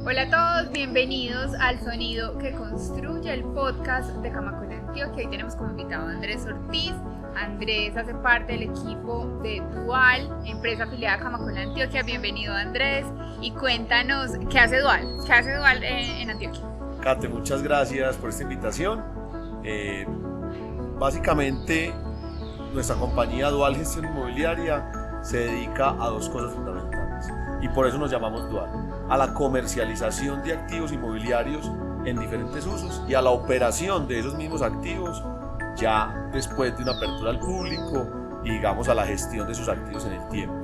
Hola a todos, bienvenidos al Sonido que Construye, el podcast de Camacol Antioquia. Hoy tenemos como invitado a Andrés Ortiz. Andrés hace parte del equipo de Dual, empresa afiliada a Camacol Antioquia. Bienvenido, Andrés, y cuéntanos qué hace Dual en Antioquia. Kate, muchas gracias por esta invitación. Básicamente, nuestra compañía Dual Gestión Inmobiliaria se dedica a dos cosas fundamentales y por eso nos llamamos Dual: a la comercialización de activos inmobiliarios en diferentes usos y a la operación de esos mismos activos ya después de una apertura al público y digamos a la gestión de sus activos en el tiempo.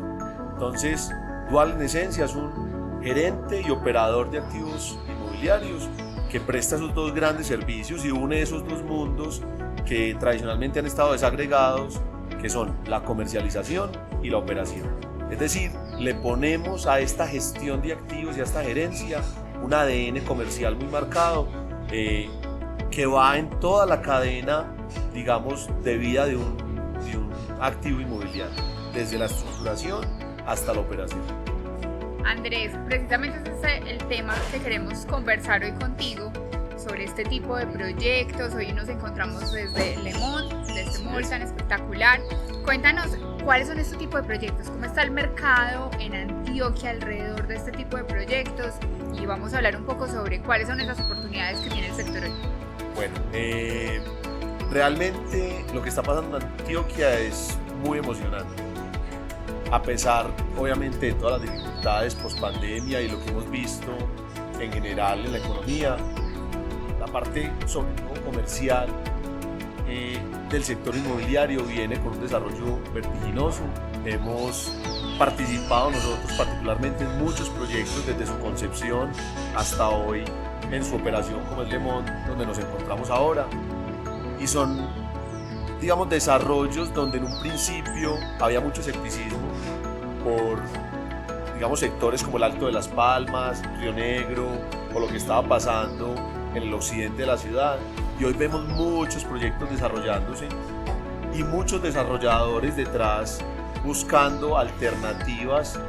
Entonces, Dual en esencia es un gerente y operador de activos inmobiliarios que presta esos dos grandes servicios y une esos dos mundos que tradicionalmente han estado desagregados, que son la comercialización y la operación. Es decir, le ponemos a esta gestión de activos y a esta gerencia un ADN comercial muy marcado que va en toda la cadena, digamos, de vida de un activo inmobiliario, desde la estructuración hasta la operación. Andrés, precisamente ese es el tema que queremos conversar hoy contigo, sobre este tipo de proyectos. Hoy nos encontramos desde Lemón, de este mall tan espectacular. Cuéntanos, ¿cuáles son este tipo de proyectos? ¿Cómo está el mercado en Antioquia alrededor de este tipo de proyectos? Y vamos a hablar un poco sobre cuáles son esas oportunidades que tiene el sector hoy. Bueno, realmente lo que está pasando en Antioquia es muy emocionante. A pesar, obviamente, de todas las dificultades post-pandemia y lo que hemos visto en general en la economía, la parte, sobre todo comercial, del sector inmobiliario viene con un desarrollo vertiginoso. Hemos participado nosotros particularmente en muchos proyectos desde su concepción hasta hoy en su operación como es Lemón, donde nos encontramos ahora, y son, digamos, desarrollos donde en un principio había mucho escepticismo por, digamos, sectores como el Alto de las Palmas, Río Negro, o lo que estaba pasando en el occidente de la ciudad, y hoy vemos muchos proyectos desarrollándose y muchos desarrolladores detrás buscando alternativas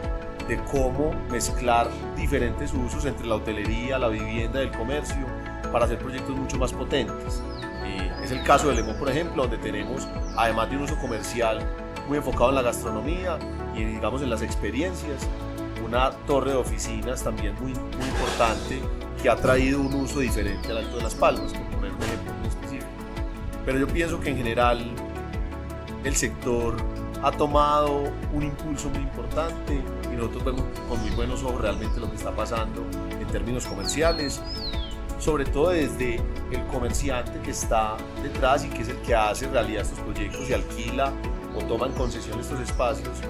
de cómo mezclar diferentes usos entre la hotelería, la vivienda y el comercio para hacer proyectos mucho más potentes. Es el caso de Lemón, por ejemplo, donde tenemos, además de un uso comercial muy enfocado en la gastronomía y, digamos, en las experiencias, una torre de oficinas también muy importante que ha traído un uso diferente al Alto de las Palmas, por poner un ejemplo muy específico. Pero yo pienso que en general el sector ha tomado un impulso muy importante y nosotros vemos con muy buenos ojos realmente lo que está pasando en términos comerciales, sobre todo desde el comerciante que está detrás y que es el que hace realidad estos proyectos y alquila o toma en concesión estos espacios,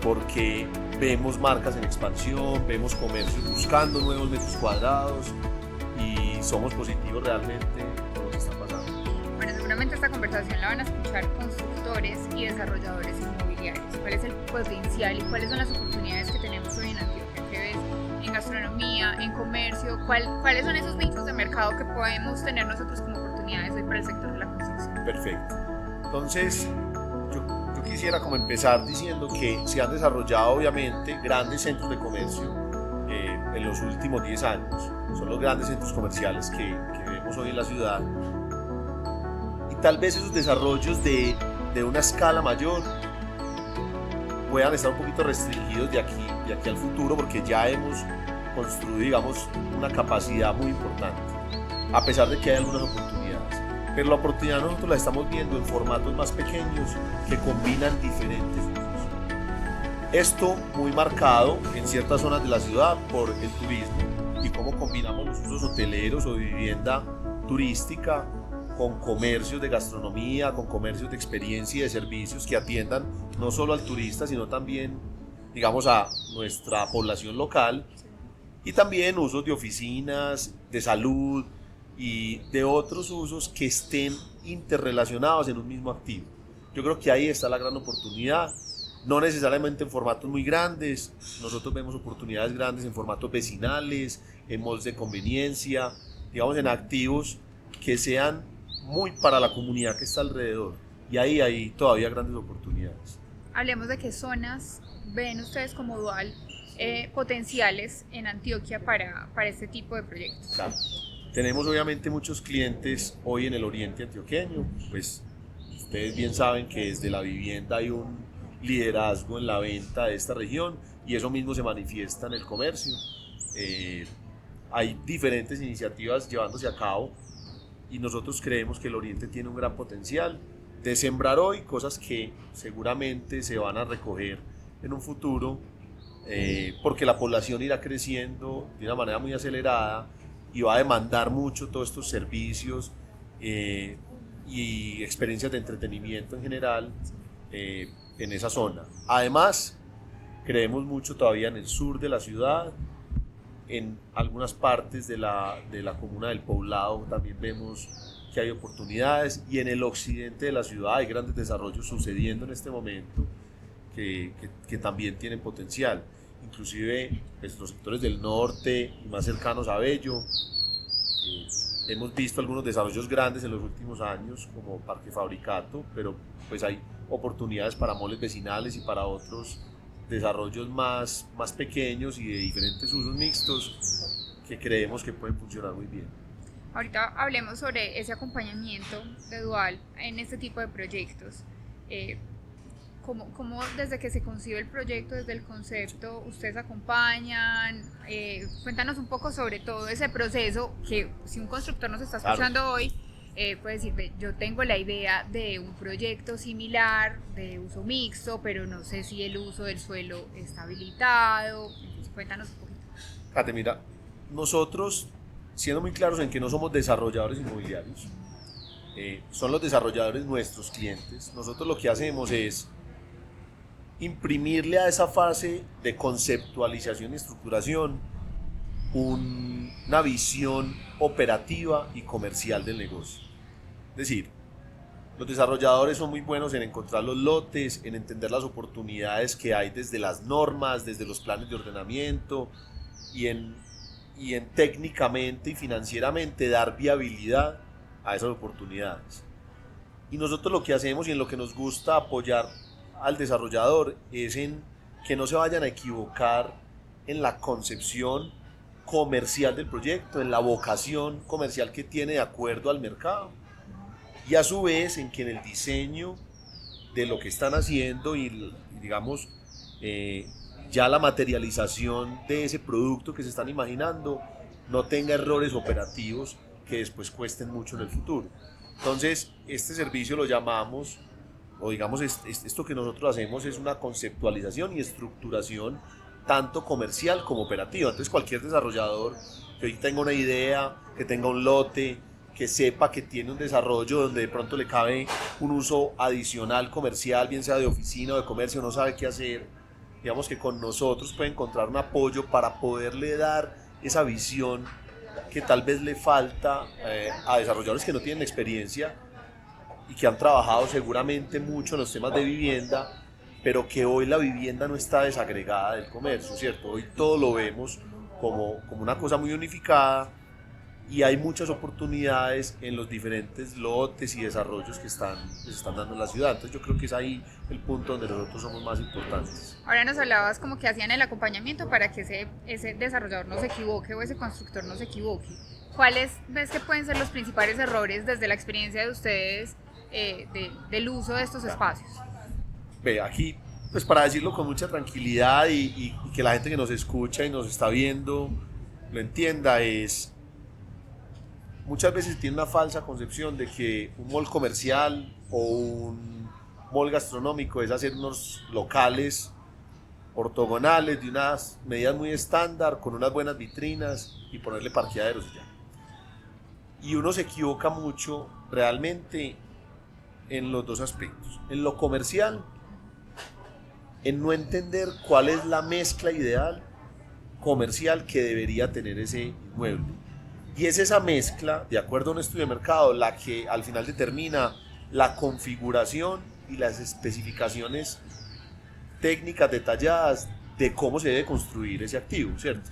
porque vemos marcas en expansión, vemos comercios buscando nuevos metros cuadrados y somos positivos realmente por lo que está pasando. Bueno, seguramente esta conversación la van a escuchar constructores y desarrolladores inmobiliarios. ¿Cuál es el potencial y cuáles son las oportunidades que tenemos hoy en Antioquia? ¿Qué ves en gastronomía, en comercio? ¿Cuáles son esos nichos de mercado que podemos tener nosotros como oportunidades hoy para el sector de la construcción? Perfecto. Entonces, yo quisiera como empezar diciendo que se han desarrollado obviamente grandes centros de comercio en los últimos 10 años. Son los grandes centros comerciales que vemos hoy en la ciudad. Y tal vez esos desarrollos de una escala mayor puedan estar un poquito restringidos de aquí al futuro, porque ya hemos construido, digamos, una capacidad muy importante, a pesar de que hay algunas oportunidades. Pero la oportunidad nosotros la estamos viendo en formatos más pequeños que combinan diferentes usos. Esto muy marcado en ciertas zonas de la ciudad por el turismo y cómo combinamos los usos hoteleros o de vivienda turística con comercios de gastronomía, con comercios de experiencia y de servicios que atiendan no solo al turista, sino también, digamos, a nuestra población local, y también usos de oficinas, de salud y de otros usos que estén interrelacionados en un mismo activo. Yo creo que ahí está la gran oportunidad, no necesariamente en formatos muy grandes. Nosotros vemos oportunidades grandes en formatos vecinales, en malls de conveniencia, digamos, en activos que sean muy para la comunidad que está alrededor, y ahí hay todavía grandes oportunidades. Hablemos de qué zonas ven ustedes como Dual potenciales en Antioquia para este tipo de proyectos? Claro. Tenemos obviamente muchos clientes hoy en el oriente antioqueño, pues ustedes bien saben que desde la vivienda hay un liderazgo en la venta de esta región y eso mismo se manifiesta en el comercio. Hay diferentes iniciativas llevándose a cabo y nosotros creemos que el oriente tiene un gran potencial de sembrar hoy cosas que seguramente se van a recoger en un futuro, porque la población irá creciendo de una manera muy acelerada y va a demandar mucho todos estos servicios y experiencias de entretenimiento en general en esa zona. Además, creemos mucho todavía en el sur de la ciudad, en algunas partes de la comuna del Poblado también vemos que hay oportunidades, y en el occidente de la ciudad hay grandes desarrollos sucediendo en este momento que también tienen potencial. Inclusive pues, los sectores del norte y más cercanos a Bello, hemos visto algunos desarrollos grandes en los últimos años como Parque Fabricato, pero pues hay oportunidades para moles vecinales y para otros desarrollos más pequeños y de diferentes usos mixtos que creemos que pueden funcionar muy bien. Ahorita hablemos sobre ese acompañamiento de Dual en este tipo de proyectos. ¿Cómo desde que se concibe el proyecto, desde el concepto, ustedes acompañan? Cuéntanos un poco sobre todo ese proceso, que si un constructor nos está escuchando Claro. hoy, puede decir, yo tengo la idea de un proyecto similar, de uso mixto, pero no sé si el uso del suelo está habilitado. Entonces, cuéntanos un poquito. Kate, mira, nosotros, siendo muy claros en que no somos desarrolladores inmobiliarios, son los desarrolladores nuestros clientes. Nosotros lo que hacemos es imprimirle a esa fase de conceptualización y estructuración una visión operativa y comercial del negocio. Es decir, los desarrolladores son muy buenos en encontrar los lotes, en entender las oportunidades que hay desde las normas, desde los planes de ordenamiento y en técnicamente y financieramente dar viabilidad a esas oportunidades. Y nosotros lo que hacemos y en lo que nos gusta apoyar al desarrollador es en que no se vayan a equivocar en la concepción comercial del proyecto, en la vocación comercial que tiene de acuerdo al mercado, y a su vez en que en el diseño de lo que están haciendo y digamos ya la materialización de ese producto que se están imaginando no tenga errores operativos que después cuesten mucho en el futuro. Entonces este servicio lo llamamos, o digamos esto que nosotros hacemos es una conceptualización y estructuración tanto comercial como operativa. Entonces cualquier desarrollador que hoy tenga una idea, que tenga un lote, que sepa que tiene un desarrollo donde de pronto le cabe un uso adicional comercial, bien sea de oficina o de comercio, no sabe qué hacer, digamos que con nosotros puede encontrar un apoyo para poderle dar esa visión que tal vez le falta a desarrolladores que no tienen experiencia y que han trabajado seguramente mucho en los temas de vivienda, pero que hoy la vivienda no está desagregada del comercio, ¿cierto? Hoy todo lo vemos como una cosa muy unificada y hay muchas oportunidades en los diferentes lotes y desarrollos que se están dando en la ciudad. Entonces yo creo que es ahí el punto donde nosotros somos más importantes. Ahora nos hablabas como que hacían el acompañamiento para que ese desarrollador no se equivoque o ese constructor no se equivoque. ¿Cuáles ves que pueden ser los principales errores desde la experiencia de ustedes del uso de estos espacios? Ve, aquí, pues para decirlo con mucha tranquilidad y que la gente que nos escucha y nos está viendo lo entienda, es muchas veces tiene una falsa concepción de que un mall comercial o un mall gastronómico es hacer unos locales ortogonales de unas medidas muy estándar, con unas buenas vitrinas y ponerle parqueaderos y ya. Y uno se equivoca mucho realmente en los dos aspectos. En lo comercial, en no entender cuál es la mezcla ideal comercial que debería tener ese inmueble. Y es esa mezcla, de acuerdo a un estudio de mercado, la que al final determina la configuración y las especificaciones técnicas detalladas de cómo se debe construir ese activo, ¿cierto?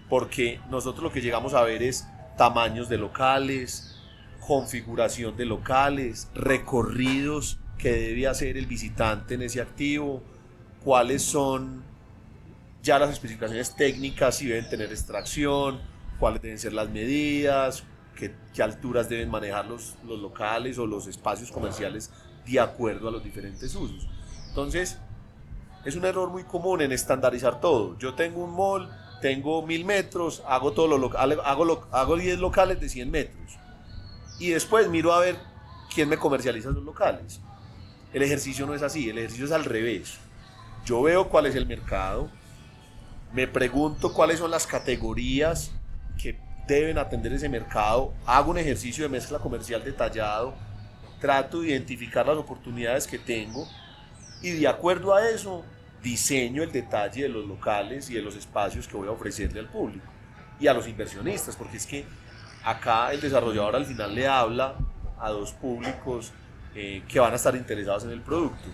Porque nosotros lo que llegamos a ver es tamaños de locales, configuración de locales, recorridos que debe hacer el visitante en ese activo, cuáles son ya las especificaciones técnicas si deben tener extracción, cuáles deben ser las medidas, qué alturas deben manejar los locales o los espacios comerciales de acuerdo a los diferentes usos. Entonces, es un error muy común en estandarizar todo. Yo tengo un mall, tengo 1000 metros, hago 10 locales de 100 metros y después miro a ver quién me comercializa esos locales. El ejercicio no es así, el ejercicio es al revés. Yo veo cuál es el mercado, me pregunto cuáles son las categorías que deben atender ese mercado, hago un ejercicio de mezcla comercial detallado, trato de identificar las oportunidades que tengo y de acuerdo a eso diseño el detalle de los locales y de los espacios que voy a ofrecerle al público y a los inversionistas, porque es que acá el desarrollador al final le habla a dos públicos que van a estar interesados en el producto.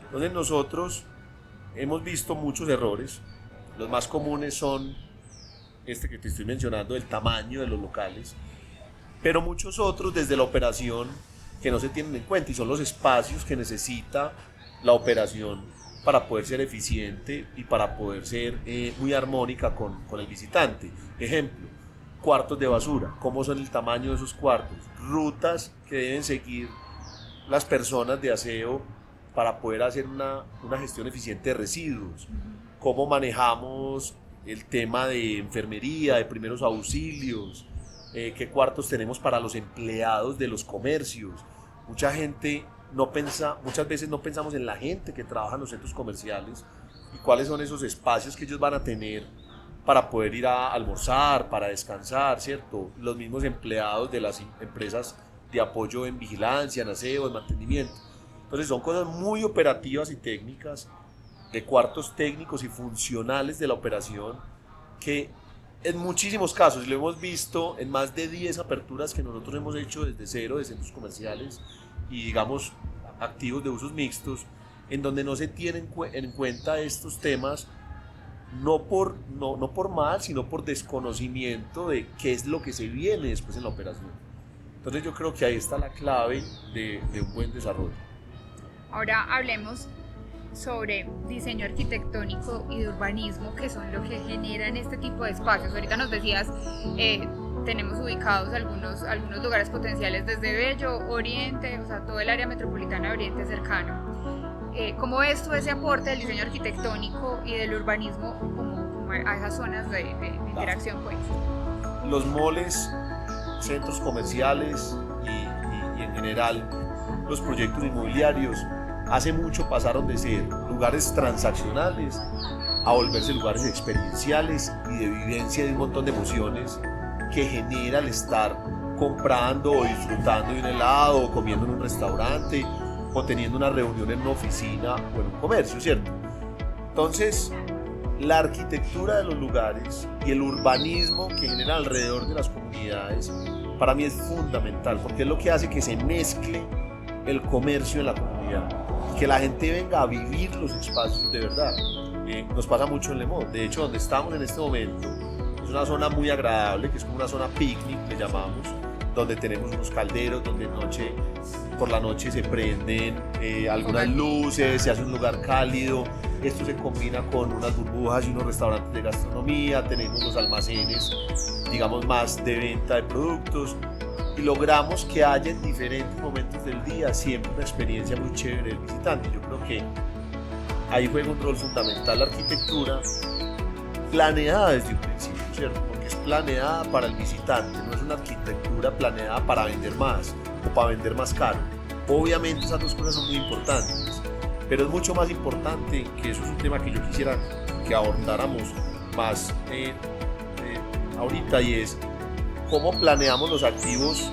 Entonces nosotros hemos visto muchos errores, los más comunes son este que te estoy mencionando, el tamaño de los locales, pero muchos otros desde la operación que no se tienen en cuenta y son los espacios que necesita la operación para poder ser eficiente y para poder ser muy armónica con el visitante. Ejemplo, cuartos de basura, cómo son el tamaño de esos cuartos, rutas que deben seguir las personas de aseo para poder hacer una gestión eficiente de residuos, cómo manejamos el tema de enfermería, de primeros auxilios, qué cuartos tenemos para los empleados de los comercios. Muchas veces no pensamos en la gente que trabaja en los centros comerciales y cuáles son esos espacios que ellos van a tener para poder ir a almorzar, para descansar, ¿cierto? Los mismos empleados de las empresas de apoyo en vigilancia, en aseo, en mantenimiento. Entonces son cosas muy operativas y técnicas, de cuartos técnicos y funcionales de la operación, que en muchísimos casos, y lo hemos visto en más de 10 aperturas que nosotros hemos hecho desde cero de centros comerciales y digamos activos de usos mixtos, en donde no se tienen en cuenta estos temas, no por mal, sino por desconocimiento de qué es lo que se viene después en la operación. Entonces yo creo que ahí está la clave de un buen desarrollo. Ahora hablemos sobre diseño arquitectónico y de urbanismo, que son lo que generan este tipo de espacios. Ahorita nos decías, tenemos ubicados algunos lugares potenciales desde Bello, Oriente, o sea, todo el área metropolitana de Oriente cercano. ¿Cómo ves tú ese aporte del diseño arquitectónico y del urbanismo como a esas zonas de interacción, pues? Los moles, centros comerciales y en general los proyectos inmobiliarios hace mucho pasaron de ser lugares transaccionales a volverse lugares experienciales y de vivencia de un montón de emociones que genera el estar comprando o disfrutando de un helado o comiendo en un restaurante o teniendo una reunión en una oficina o en un comercio, ¿cierto? Entonces, la arquitectura de los lugares y el urbanismo que genera alrededor de las comunidades para mí es fundamental, porque es lo que hace que se mezcle el comercio en la comunidad y que la gente venga a vivir los espacios de verdad. Nos pasa mucho en Le Monde. De hecho, donde estamos en este momento es una zona muy agradable, que es como una zona picnic, le llamamos, donde tenemos unos calderos, donde por la noche se prenden algunas luces, se hace un lugar cálido. Esto se combina con unas burbujas y unos restaurantes de gastronomía, tenemos los almacenes, digamos, más de venta de productos, y logramos que haya en diferentes momentos del día siempre una experiencia muy chévere del visitante. Yo creo que ahí juega un rol fundamental la arquitectura, planeada desde un principio, ¿cierto? Porque es planeada para el visitante, no es una arquitectura planeada para vender más o para vender más caro. Obviamente esas dos cosas son muy importantes, pero es mucho más importante, que eso es un tema que yo quisiera que abordáramos más ahorita, y es cómo planeamos los activos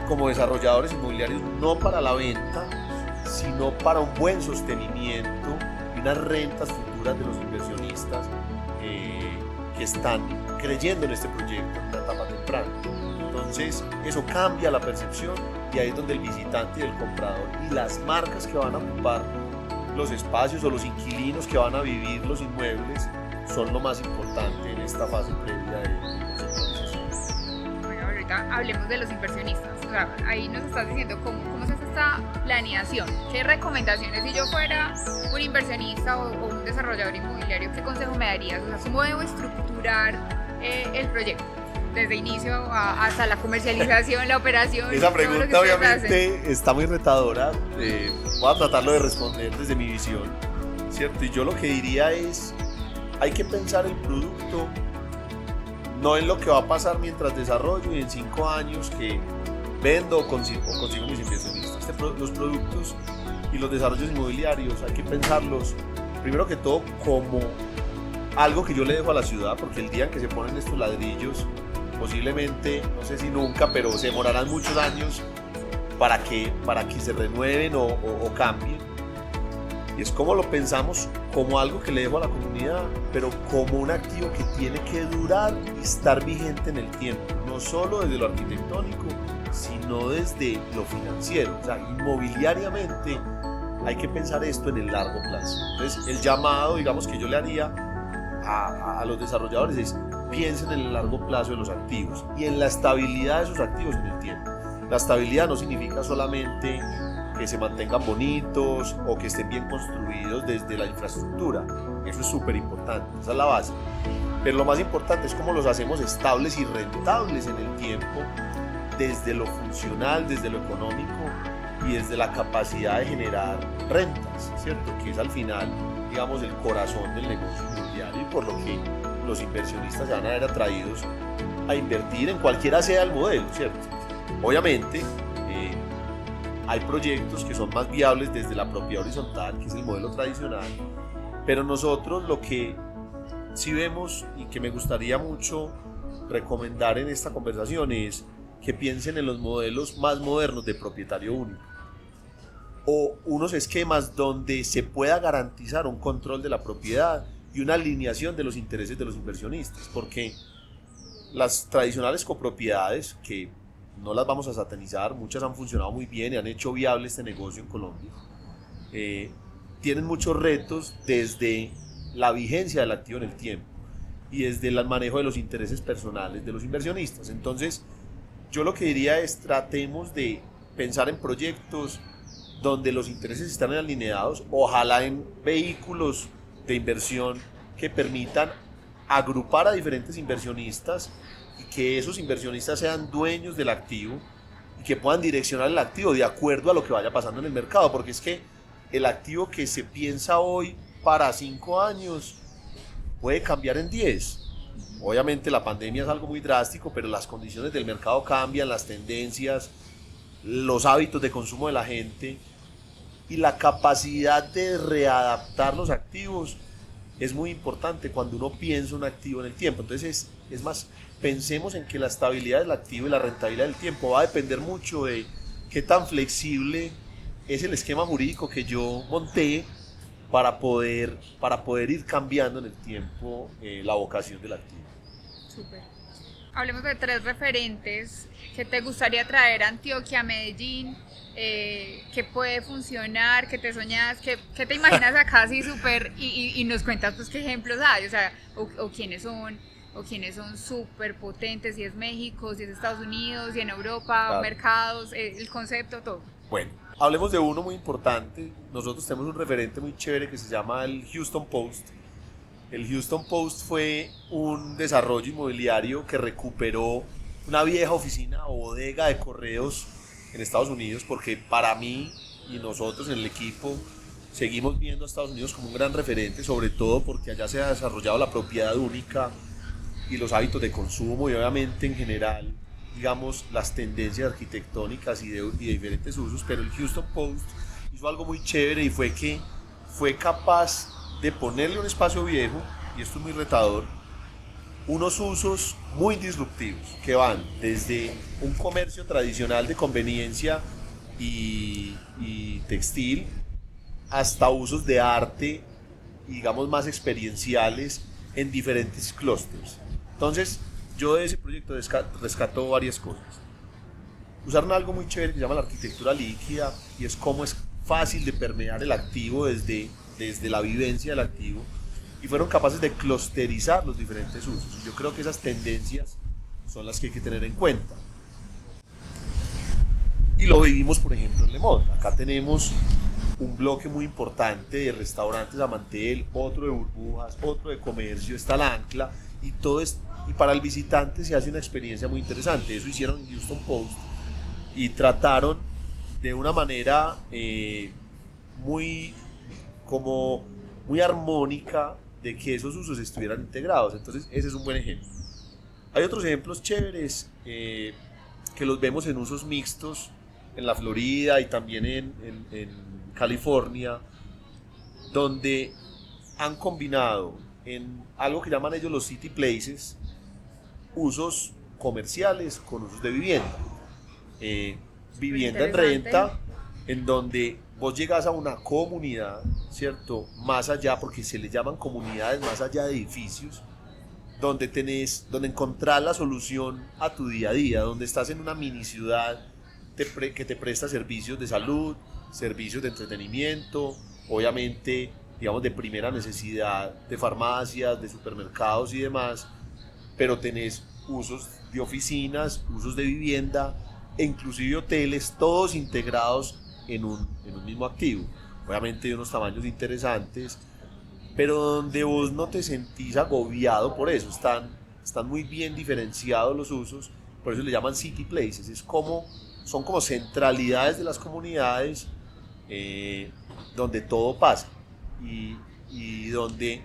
como desarrolladores inmobiliarios, no para la venta, sino para un buen sostenimiento y unas rentas futuras de los inversionistas que están creyendo en este proyecto en una etapa temprana. Entonces eso cambia la percepción, y ahí es donde el visitante y el comprador y las marcas que van a ocupar los espacios o los inquilinos que van a vivir los inmuebles son lo más importante en esta fase previa de conceptualización. Bueno, ahorita ahora hablemos de los inversionistas. O sea, ahí nos estás diciendo cómo se hace esta planeación. ¿Qué recomendaciones, si yo fuera un inversionista o un desarrollador inmobiliario, qué consejo me darías? O sea, ¿cómo debo estructurar el proyecto? Desde inicio hasta la comercialización, la operación. Esa pregunta obviamente está muy retadora. Voy a tratarlo de responder desde mi visión, ¿cierto? Y yo lo que diría es, hay que pensar el producto no en lo que va a pasar mientras desarrollo y en 5 años que vendo o consigo mis inversionistas. Los productos y los desarrollos inmobiliarios hay que pensarlos primero que todo como algo que yo le dejo a la ciudad, porque el día en que se ponen estos ladrillos, posiblemente, no sé si nunca, pero se demorarán muchos años para que se renueven o cambien. Y es como lo pensamos, como algo que le dejo a la comunidad, pero como un activo que tiene que durar y estar vigente en el tiempo, no solo desde lo arquitectónico, sino desde lo financiero. O sea, inmobiliariamente hay que pensar esto en el largo plazo. Entonces, el llamado, digamos, que yo le haría a los desarrolladores es: piensen en el largo plazo de los activos y en la estabilidad de esos activos en el tiempo. La estabilidad no significa solamente que se mantengan bonitos o que estén bien construidos desde la infraestructura. Eso es súper importante, esa es la base. Pero lo más importante es cómo los hacemos estables y rentables en el tiempo, desde lo funcional, desde lo económico y desde la capacidad de generar rentas, ¿cierto? Que es al final, digamos, el corazón del negocio inmobiliario y por lo que los inversionistas se van a ver atraídos a invertir en cualquiera sea el modelo, ¿cierto? Obviamente, hay proyectos que son más viables desde la propiedad horizontal, que es el modelo tradicional, pero nosotros lo que sí vemos y que me gustaría mucho recomendar en esta conversación es que piensen en los modelos más modernos de propietario único o unos esquemas donde se pueda garantizar un control de la propiedad y una alineación de los intereses de los inversionistas, porque las tradicionales copropiedades, que no las vamos a satanizar, muchas han funcionado muy bien y han hecho viable este negocio en Colombia, tienen muchos retos desde la vigencia del activo en el tiempo y desde el manejo de los intereses personales de los inversionistas. Entonces, yo lo que diría es: tratemos de pensar en proyectos donde los intereses están alineados, ojalá en vehículos de inversión que permitan agrupar a diferentes inversionistas y que esos inversionistas sean dueños del activo y que puedan direccionar el activo de acuerdo a lo que vaya pasando en el mercado, porque es que el activo que se piensa hoy para 5 años puede cambiar en 10. Obviamente la pandemia es algo muy drástico, pero las condiciones del mercado cambian, las tendencias, los hábitos de consumo de la gente y la capacidad de readaptar los activos es muy importante cuando uno piensa un activo en el tiempo. Entonces es más, pensemos en que la estabilidad del activo y la rentabilidad del tiempo va a depender mucho de qué tan flexible es el esquema jurídico que yo monté para poder ir cambiando en el tiempo la vocación del activo. Súper. Hablemos de 3 referentes que te gustaría traer a Antioquia, a Medellín, que puede funcionar, que te soñas, que te imaginas acá así súper y nos cuentas pues qué ejemplos hay, o sea, o quiénes son súper potentes, si es México, si es Estados Unidos, si en Europa, claro, mercados, el concepto, todo. Bueno, hablemos de uno muy importante. Nosotros tenemos un referente muy chévere que se llama el Houston Post. El Houston Post fue un desarrollo inmobiliario que recuperó una vieja oficina o bodega de correos en Estados Unidos, porque para mí y nosotros en el equipo seguimos viendo a Estados Unidos como un gran referente, sobre todo porque allá se ha desarrollado la propiedad única y los hábitos de consumo y obviamente en general, digamos, las tendencias arquitectónicas y de diferentes usos. Pero el Houston Post hizo algo muy chévere y fue que fue capaz de ponerle un espacio viejo, y esto es muy retador, unos usos muy disruptivos que van desde un comercio tradicional de conveniencia y textil hasta usos de arte, digamos, más experienciales en diferentes clústeres. Entonces, yo de ese proyecto rescato varias cosas. Usaron algo muy chévere que se llama la arquitectura líquida, y es cómo es fácil de permear el activo desde la vivencia del activo, y fueron capaces de clusterizar los diferentes usos. Yo creo que esas tendencias son las que hay que tener en cuenta. Y lo vivimos, por ejemplo, en Le Monde. Acá tenemos un bloque muy importante de restaurantes a mantel, otro de burbujas, otro de comercio, está el Ancla, y todo es, y para el visitante se hace una experiencia muy interesante. Eso hicieron en Houston Post y trataron de una manera muy, como, muy armónica de que esos usos estuvieran integrados. Entonces ese es un buen ejemplo. Hay otros ejemplos chéveres que los vemos en usos mixtos en la Florida y también en California, donde han combinado en algo que llaman ellos los city places, usos comerciales con usos de vivienda. Vivienda en renta, en donde vos llegas a una comunidad, ¿cierto? Más allá, porque se le llaman comunidades más allá de edificios, donde encontrás la solución a tu día a día, donde estás en una mini ciudad que te presta servicios de salud, servicios de entretenimiento, obviamente, digamos, de primera necesidad, de farmacias, de supermercados y demás, pero tenés usos de oficinas, usos de vivienda e inclusive hoteles, todos integrados en un mismo activo. Obviamente de unos tamaños interesantes, pero donde vos no te sentís agobiado por eso, están muy bien diferenciados los usos, por eso le llaman city places, son como centralidades de las comunidades donde todo pasa y donde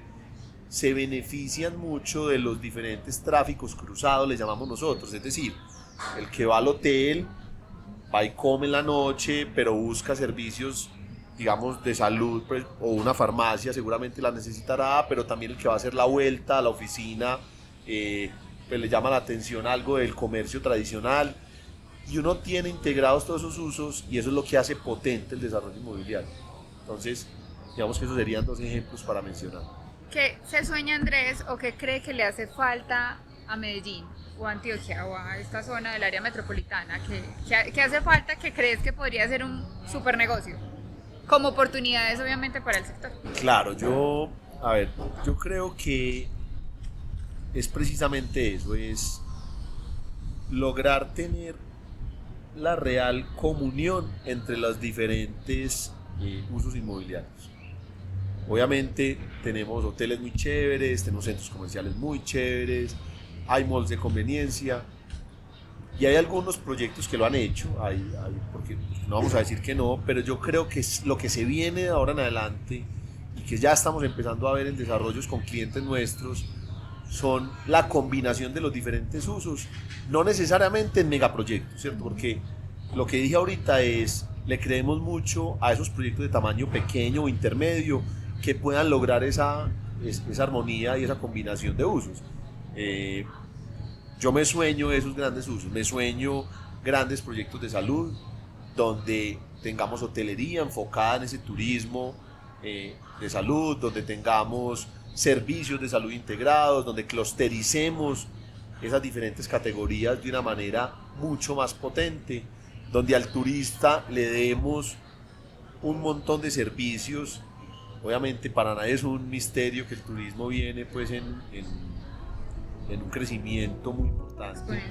se benefician mucho de los diferentes tráficos cruzados, les llamamos nosotros, es decir, el que va al hotel, va y come en la noche, pero busca servicios, digamos, de salud, pues, o una farmacia seguramente la necesitará, pero también el que va a hacer la vuelta a la oficina, pues le llama la atención algo del comercio tradicional, y uno tiene integrados todos esos usos, y eso es lo que hace potente el desarrollo inmobiliario. Entonces, digamos que esos serían dos ejemplos para mencionar. ¿Qué se sueña Andrés o qué cree que le hace falta a Medellín o a Antioquia o a esta zona del área metropolitana? ¿Qué hace falta que crees que podría ser un super negocio? Como oportunidades obviamente para el sector. Claro, yo creo que es precisamente eso, es lograr tener la real comunión entre los diferentes usos inmobiliarios. Obviamente tenemos hoteles muy chéveres, tenemos centros comerciales muy chéveres, hay malls de conveniencia y hay algunos proyectos que lo han hecho, porque no vamos a decir que no, pero yo creo que es lo que se viene de ahora en adelante y que ya estamos empezando a ver en desarrollos con clientes nuestros son la combinación de los diferentes usos, no necesariamente en megaproyectos, ¿cierto? Porque lo que dije ahorita es, le creemos mucho a esos proyectos de tamaño pequeño o intermedio que puedan lograr esa armonía y esa combinación de usos. Yo me sueño esos grandes usos, me sueño grandes proyectos de salud donde tengamos hotelería enfocada en ese turismo de salud, donde tengamos servicios de salud integrados, donde clustericemos esas diferentes categorías de una manera mucho más potente, donde al turista le demos un montón de servicios. Obviamente para nadie es un misterio que el turismo viene pues en un crecimiento muy importante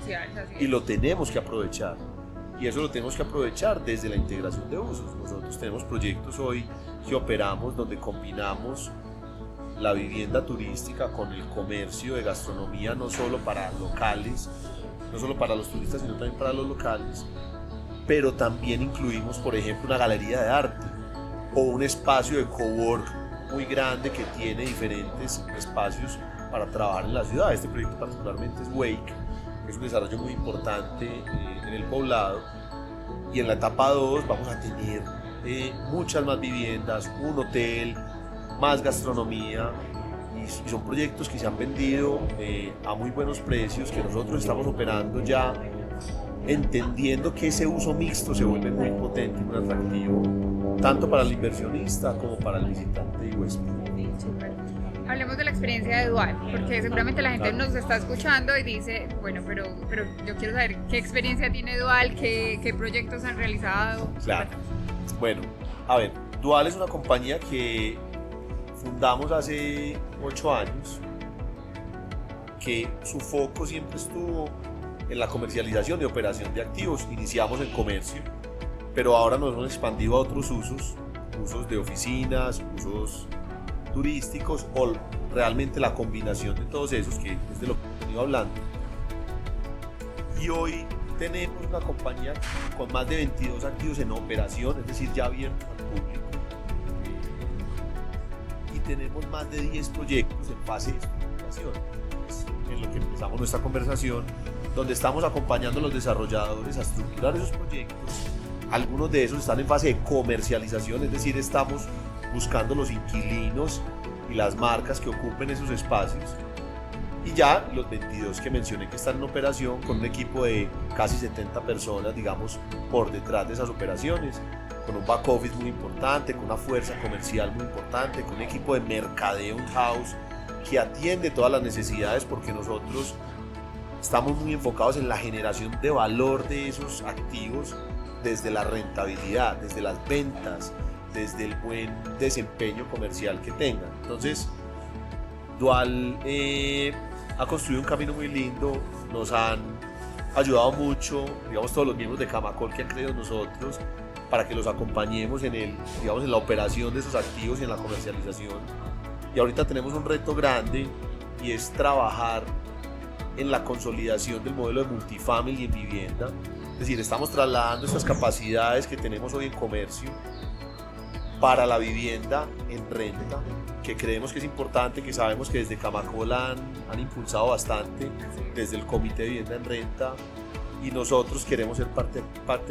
y lo tenemos que aprovechar, y eso lo tenemos que aprovechar desde la integración de usos. Nosotros tenemos proyectos hoy que operamos donde combinamos la vivienda turística con el comercio de gastronomía, no solo para locales, no solo para los turistas, sino también para los locales, pero también incluimos, por ejemplo, una galería de arte o un espacio de cowork muy grande que tiene diferentes espacios para trabajar en la ciudad. Este proyecto particularmente es Wake, que es un desarrollo muy importante en el poblado, y en la etapa 2 vamos a tener muchas más viviendas, un hotel, más gastronomía, y son proyectos que se han vendido a muy buenos precios, que nosotros estamos operando ya entendiendo que ese uso mixto se vuelve muy potente y muy atractivo tanto para el inversionista como para el visitante y huésped. Hablemos de la experiencia de Dual, porque seguramente la gente nos está escuchando y dice, bueno, pero yo quiero saber qué experiencia tiene Dual, qué proyectos han realizado. Claro. Bueno, a ver, Dual es una compañía que fundamos hace 8 años, que su foco siempre estuvo en la comercialización y operación de activos. Iniciamos en comercio, pero ahora nos hemos expandido a otros usos de oficinas, usos turísticos o realmente la combinación de todos esos, que es de lo que hemos venido hablando. Y hoy tenemos una compañía con más de 22 activos en operación, es decir, ya abiertos al público, y tenemos más de 10 proyectos en fase de estructuración, en lo que empezamos nuestra conversación, donde estamos acompañando a los desarrolladores a estructurar esos proyectos. Algunos de esos están en fase de comercialización, es decir, estamos buscando los inquilinos y las marcas que ocupen esos espacios. Y ya los 22 que mencioné que están en operación, con un equipo de casi 70 personas, digamos, por detrás de esas operaciones, con un back office muy importante, con una fuerza comercial muy importante, con un equipo de mercadeo in-house que atiende todas las necesidades, porque nosotros estamos muy enfocados en la generación de valor de esos activos, desde la rentabilidad, desde las ventas, desde el buen desempeño comercial que tengan. Entonces, Dual ha construido un camino muy lindo, nos han ayudado mucho, digamos, todos los miembros de Camacol que han creído en nosotros, para que los acompañemos en la operación de esos activos y en la comercialización. Y ahorita tenemos un reto grande, y es trabajar en la consolidación del modelo de multifamily en vivienda. Es decir, estamos trasladando estas capacidades que tenemos hoy en comercio para la vivienda en renta, que creemos que es importante, que sabemos que desde Camacol han impulsado bastante, desde el Comité de Vivienda en Renta, y nosotros queremos ser parte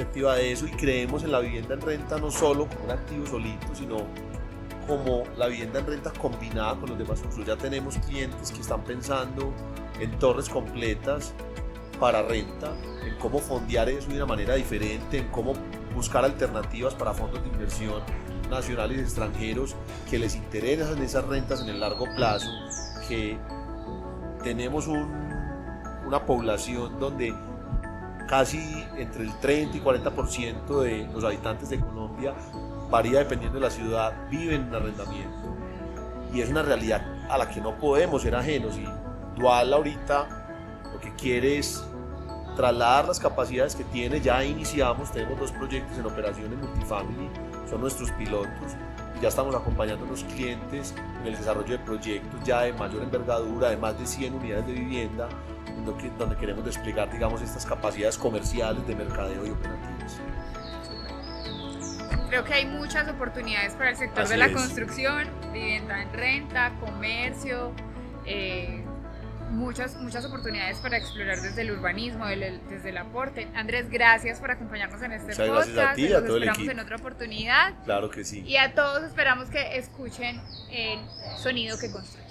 activa de eso, y creemos en la vivienda en renta no solo como un activo solito, sino como la vivienda en renta combinada con los demás usos. Ya tenemos clientes que están pensando en torres completas para renta, en cómo fondear eso de una manera diferente, en cómo buscar alternativas para fondos de inversión nacionales y extranjeros que les interesan esas rentas en el largo plazo, que tenemos una población donde casi entre el 30 y 40% de los habitantes de Colombia, varía dependiendo de la ciudad, viven en arrendamiento, y es una realidad a la que no podemos ser ajenos. Y Dual ahorita lo que quiere es trasladar las capacidades que tiene. Ya iniciamos, tenemos 2 proyectos en operación en multifamily, son nuestros pilotos, ya estamos acompañando a los clientes en el desarrollo de proyectos ya de mayor envergadura, de más de 100 unidades de vivienda, donde queremos desplegar, digamos, estas capacidades comerciales de mercadeo y operativas. Creo que hay muchas oportunidades para el sector de la construcción, vivienda en renta, comercio, muchas oportunidades para explorar desde el urbanismo, desde el aporte. Andrés, gracias por acompañarnos en este podcast. Gracias a ti y a todo el esperamos equipo. En otra oportunidad. Claro que sí. Y a todos esperamos que escuchen el sonido que construye.